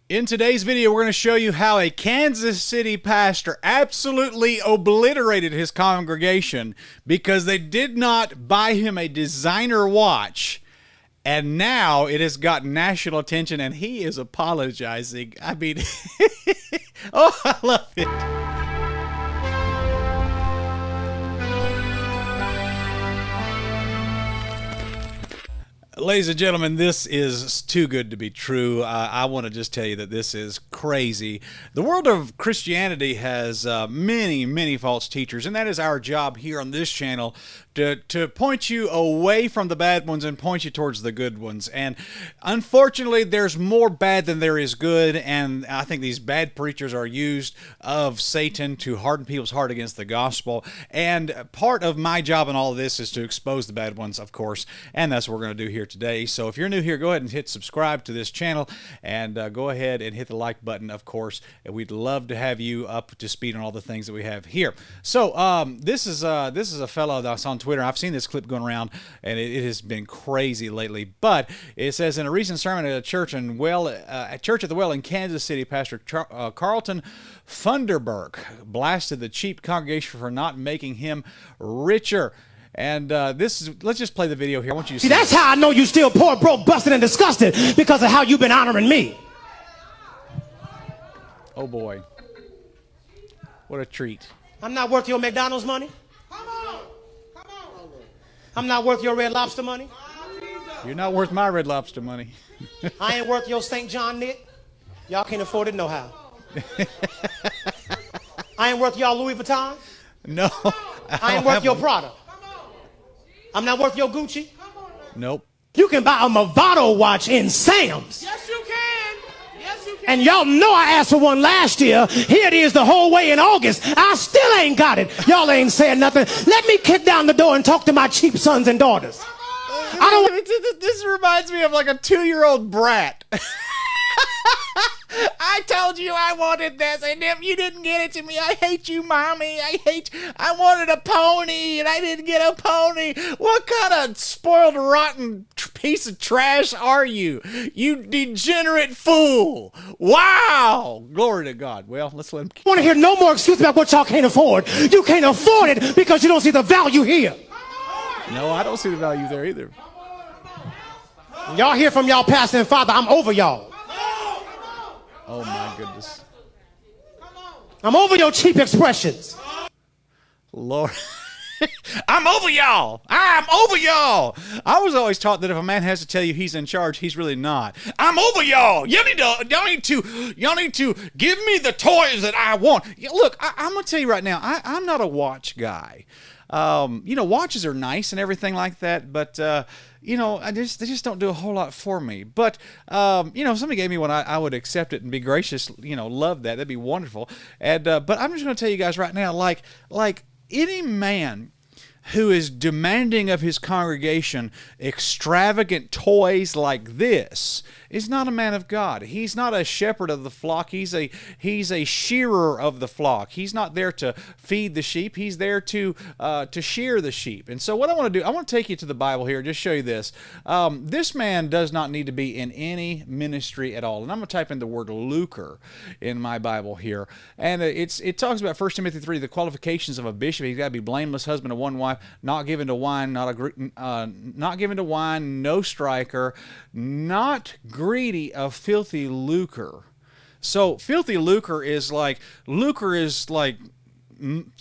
In today's video, we're going to show you how a Kansas City pastor absolutely obliterated his congregation because they did not buy him a designer watch, and now it has gotten national attention, and he is apologizing. I mean, oh, I love it. Ladies and gentlemen, this is too good to be true. I want to just tell you that this is crazy. The world of Christianity has many false teachers, and that is our job here on this channel to point you away from the bad ones and point you towards the good ones. And unfortunately, there's more bad than there is good, and I think these bad preachers are used of Satan to harden people's heart against the gospel. And part of my job in all of this is to expose the bad ones, of course, and that's what we're going to do here today. So if you're new here, go ahead and hit subscribe to this channel, and go ahead and hit the like button, of course. And we'd love to have you up to speed on all the things that we have here. So this is a fellow that's on Twitter. I've seen this clip going around, and it has been crazy lately. But it says, in a recent sermon at a church at the Well in Kansas City, Pastor Carlton Funderburk blasted the cheap congregation for not making him richer. And let's just play the video here. I want you to see that's how I know you still poor, broke, busted, and disgusted, because of how you've been honoring me. Oh boy, what a treat! I'm not worth your McDonald's money. Come on. I'm not worth your Red Lobster money. You're not worth my Red Lobster money. I ain't worth your St. John knit. Y'all can't afford it no how. I ain't worth y'all Louis Vuitton. No. I ain't worth your Prada. I'm not worth your Gucci. Nope. You can buy a Movado watch in Sam's. Yes, you can. Yes, you can. And y'all know I asked for one last year. Here it is the whole way in August. I still ain't got it. Y'all ain't saying nothing. Let me kick down the door and talk to my cheap sons and daughters. This reminds me of like a 2-year-old brat. I told you I wanted this, and if you didn't get it to me, I hate you, Mommy. I wanted a pony, and I didn't get a pony. What kind of spoiled, rotten piece of trash are you? You degenerate fool. Wow. Glory to God. Well, let's let him keep. I want to hear no more excuses about what y'all can't afford. You can't afford it because you don't see the value here. No, I don't see the value there either. Y'all hear from y'all pastor and father, I'm over y'all. Oh my goodness. I'm over your cheap expressions. Lord. I'm over y'all. I'm over y'all. I was always taught that if a man has to tell you he's in charge, he's really not. I'm over y'all. Y'all need to give me the toys that I want. Look, I'm gonna tell you right now, I'm not a watch guy. Watches are nice and everything like that, but they just don't do a whole lot for me. But if somebody gave me one, I would accept it and be gracious. Love that. That'd be wonderful. And but I'm just going to tell you guys right now, like any man who is demanding of his congregation extravagant toys like this is not a man of God. He's not a shepherd of the flock. He's a shearer of the flock. He's not there to feed the sheep. He's there to shear the sheep. And so what I want to do, I want to take you to the Bible here and just show you this. This man does not need to be in any ministry at all. And I'm going to type in the word lucre in my Bible here. And it talks about 1 Timothy 3, the qualifications of a bishop. He's got to be blameless, husband of one wife, not given to wine, not given to wine, no striker, not greedy of filthy lucre. So filthy lucre is like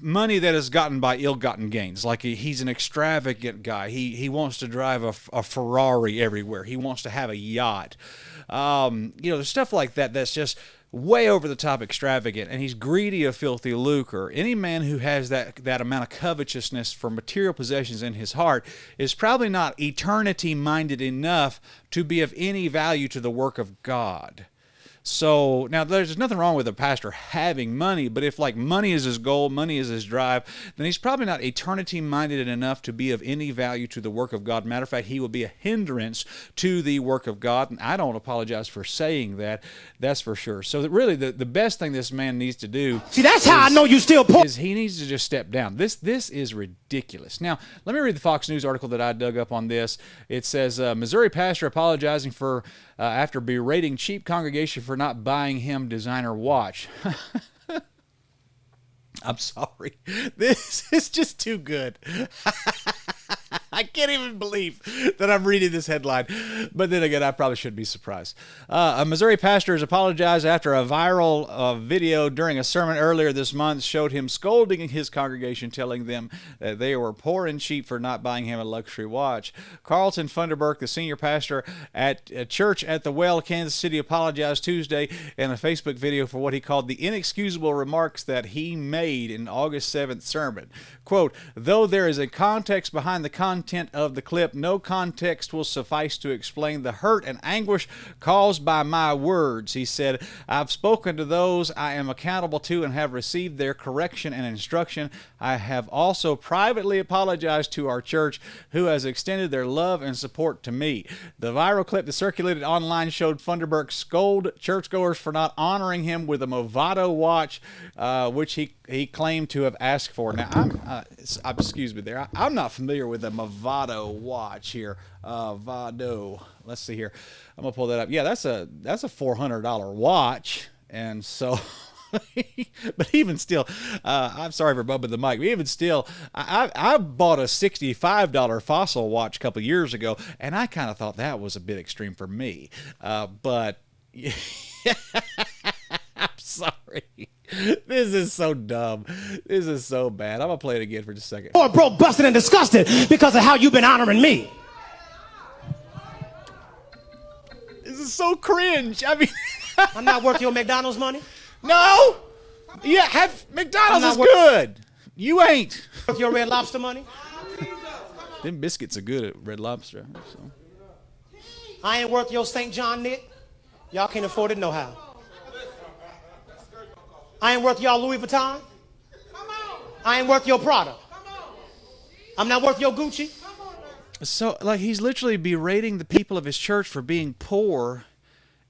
money that is gotten by ill-gotten gains. Like he's an extravagant guy. He wants to drive a Ferrari everywhere. He wants to have a yacht. There's stuff like that that's just way over the top extravagant, and he's greedy of filthy lucre. Any man who has that amount of covetousness for material possessions in his heart is probably not eternity-minded enough to be of any value to the work of God. So now there's nothing wrong with a pastor having money, but if like money is his goal, money is his drive, then he's probably not eternity minded enough to be of any value to the work of God. Matter of fact, he will be a hindrance to the work of God. And I don't apologize for saying that. That's for sure. So that really the best thing this man needs to do. See, that's how I know you still poor. Is he needs to just step down. This is ridiculous. Now, let me read the Fox News article that I dug up on this. It says, Missouri pastor apologizing for after berating cheap congregation for not buying him designer watch. I'm sorry. This is just too good. I can't even believe that I'm reading this headline. But then again, I probably shouldn't be surprised. A Missouri pastor has apologized after a viral video during a sermon earlier this month showed him scolding his congregation, telling them that they were poor and cheap for not buying him a luxury watch. Carlton Funderburk, the senior pastor at a church at the Well, Kansas City, apologized Tuesday in a Facebook video for what he called the inexcusable remarks that he made in August 7th sermon. Quote, though there is a context behind the content of the clip, no context will suffice to explain the hurt and anguish caused by my words, he said. I've spoken to those I am accountable to and have received their correction and instruction. I have also privately apologized to our church, who has extended their love and support to me. The viral clip that circulated online showed Funderburk scold churchgoers for not honoring him with a Movado watch, which he claimed to have asked for. Now, excuse me there. I'm not familiar with a Movado watch here. Vado. Let's see here. I'm gonna pull that up. Yeah, that's a $400 watch, and so. But even still, I'm sorry for bumping the mic. But even still, I bought a $65 Fossil watch a couple years ago, and I kind of thought that was a bit extreme for me. But I'm sorry. This is so dumb. This is so bad. I'm going to play it again for just a second. Or broke, busted, and disgusted because of how you've been honoring me. This is so cringe. I mean, I'm not worth your McDonald's money. No. Yeah, McDonald's is good. You ain't. Worth your Red Lobster money. Them biscuits are good at Red Lobster. So. I ain't worth your St. John knit. Y'all can't afford it no how. I ain't worth y'all Louis Vuitton. I ain't worth your Prada. I'm not worth your Gucci. So, like, he's literally berating the people of his church for being poor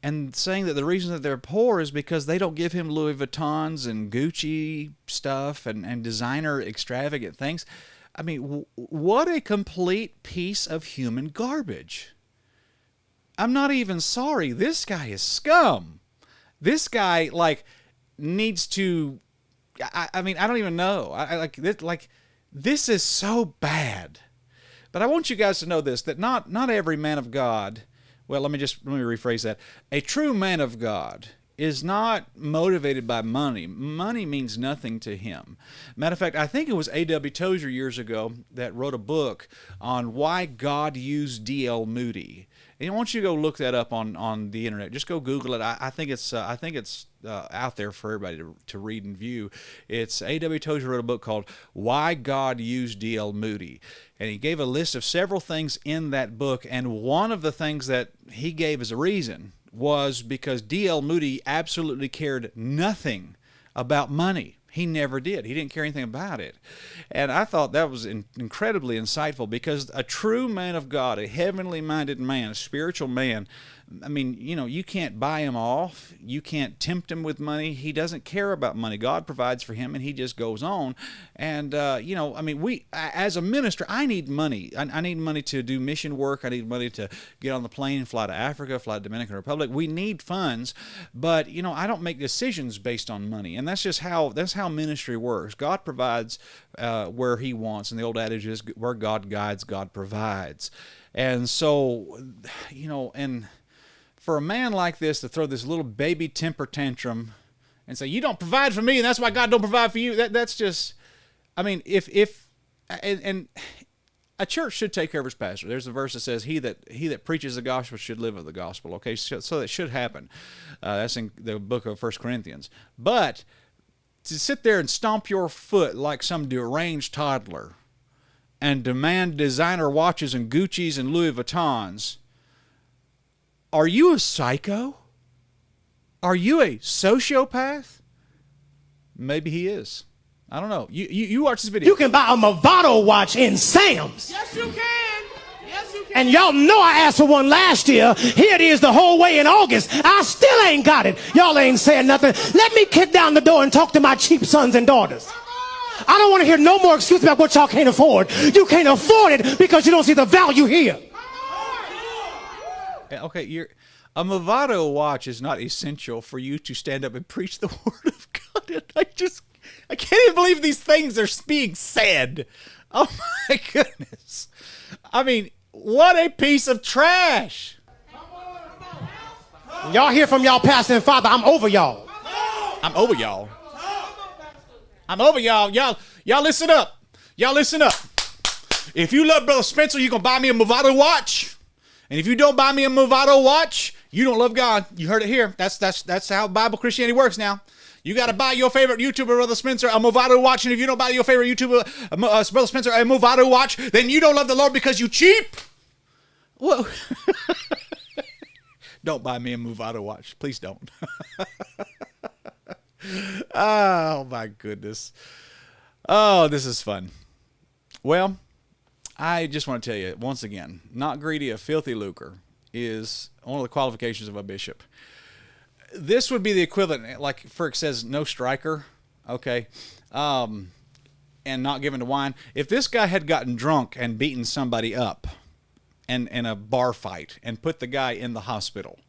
and saying that the reason that they're poor is because they don't give him Louis Vuittons and Gucci stuff and designer extravagant things. I mean, what a complete piece of human garbage. I'm not even sorry. This guy is scum. This guy, like, needs to... I mean, I don't even know. This is so bad. But I want you guys to know this, that not every man of God... Well, let me rephrase that. A true man of God is not motivated by money. Money means nothing to him. Matter of fact, I think it was A.W. Tozer years ago that wrote a book on why God used D.L. Moody. And I want you to go look that up on the internet. Just go Google it. I think it's out there for everybody to read and view. It's A.W. Tozer wrote a book called Why God Used D.L. Moody. And he gave a list of several things in that book, and one of the things that he gave as a reason was because D.L. Moody absolutely cared nothing about money. He never did. He didn't care anything about it. And I thought that was incredibly insightful, because a true man of God, a heavenly minded man, a spiritual man, I mean, you know, you can't buy him off. You can't tempt him with money. He doesn't care about money. God provides for him, and he just goes on. And, you know, I mean, as a minister, I need money. I need money to do mission work. I need money to get on the plane and fly to Africa, fly to Dominican Republic. We need funds, but, you know, I don't make decisions based on money. And that's just how ministry works. God provides where he wants. And the old adage is, where God guides, God provides. And so, you know, and for a man like this to throw this little baby temper tantrum and say, you don't provide for me, and that's why God don't provide for you, that's just, I mean, and a church should take care of its pastor. There's a verse that says, he that preaches the gospel should live of the gospel. Okay, so that should happen. That's in the book of 1 Corinthians. But to sit there and stomp your foot like some deranged toddler and demand designer watches and Gucci's and Louis Vuittons, are you a psycho? Are you a sociopath? Maybe he is. I don't know. You watch this video. You can buy a Movado watch in Sam's. Yes, you can. Yes, you can. And y'all know I asked for one last year. Here it is the whole way in August. I still ain't got it. Y'all ain't saying nothing. Let me kick down the door and talk to my cheap sons and daughters. I don't want to hear no more excuses about what y'all can't afford. You can't afford it because you don't see the value here. Okay, A Movado watch is not essential for you to stand up and preach the word of God. And I can't even believe these things are being said. Oh my goodness. I mean, what a piece of trash. Y'all hear from y'all pastor and father, I'm over y'all. I'm over y'all. I'm over y'all. Y'all listen up. Y'all listen up. If you love Brother Spencer, you're going to buy me a Movado watch. And if you don't buy me a Movado watch, you don't love God. You heard it here. That's how Bible Christianity works now. You got to buy your favorite YouTuber, Brother Spencer, a Movado watch. And if you don't buy your favorite YouTuber, Brother Spencer, a Movado watch, then you don't love the Lord because you cheap. Whoa. Don't buy me a Movado watch. Please don't. Oh, my goodness. Oh, this is fun. Well, I just want to tell you, once again, not greedy, a filthy lucre is one of the qualifications of a bishop. This would be the equivalent, like Frick says, no striker, okay, and not given to wine. If this guy had gotten drunk and beaten somebody up in a bar fight and put the guy in the hospital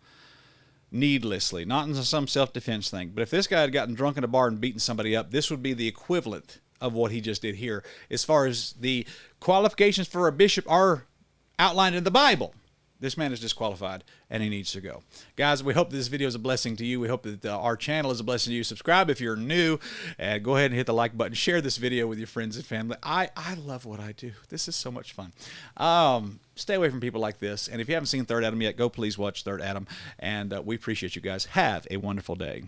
needlessly, not in some self-defense thing, but if this guy had gotten drunk in a bar and beaten somebody up, this would be the equivalent of what he just did here as far as the qualifications for a bishop are outlined in the Bible. This man is disqualified, and he needs to go. Guys, we hope this video is a blessing to you. We hope that our channel is a blessing to you. Subscribe if you're new, and go ahead and hit the like button. Share this video with your friends and family. I love what I do. This is so much fun. Stay away from people like this, and if you haven't seen Third Adam yet, go please watch Third Adam, and we appreciate you guys. Have a wonderful day.